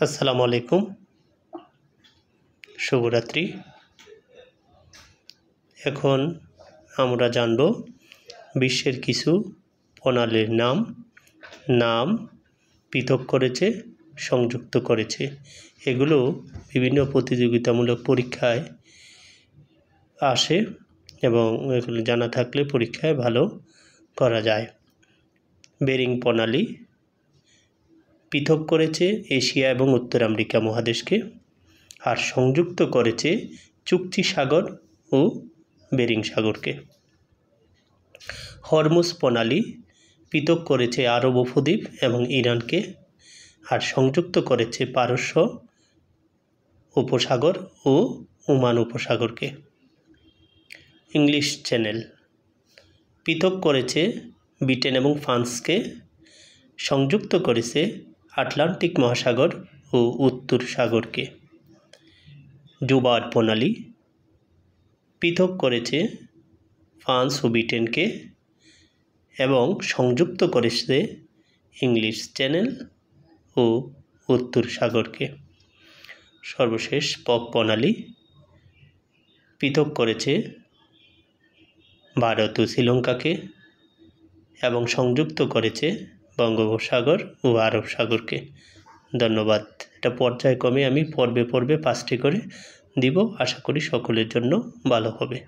আসসালামু আলাইকুম, শুভরাত্রি। এখন আমরা জানব বিশ্বের কিছু প্রণালীর নাম পৃথক করেছে, সংযুক্ত করেছে। এগুলো বিভিন্ন প্রতিযোগিতামূলক পরীক্ষায় আসে এবং এগুলো জানা থাকলে পরীক্ষায় ভালো করা যায়। বেরিং প্রণালী পৃথক করেছে এশিয়া এবং উত্তর আমেরিকা মহাদেশকে, আর সংযুক্ত করেছে চুক্তি সাগর ও বেরিং সাগরকে। হরমুজ প্রণালী পৃথক করেছে আরব উপদ্বীপ এবং ইরানকে, আর সংযুক্ত করেছে পারস্য উপসাগর ও ওমান উপসাগরকে। ইংলিশ চ্যানেল পৃথক করেছে ব্রিটেন এবং ফ্রান্সকে, সংযুক্ত করেছে আটলান্টিক মহাসাগর ও উত্তর সাগরকে। জুবার্ড প্রণালী পৃথক করেছে ফ্রান্স ও ব্রিটেনকে এবং সংযুক্ত করেছে ইংলিশ চ্যানেল ও উত্তর সাগরকে। সর্বশেষ পপ প্রণালী পৃথক করেছে ভারত ও শ্রীলঙ্কাকে এবং সংযুক্ত করেছে বঙ্গোপসাগর ও আরব সাগরকে। ধন্যবাদ। এটা পর্যায়ক্রমে আমি পর্বে 5টি করে দিব। আশা করি সকলের জন্য ভালো হবে।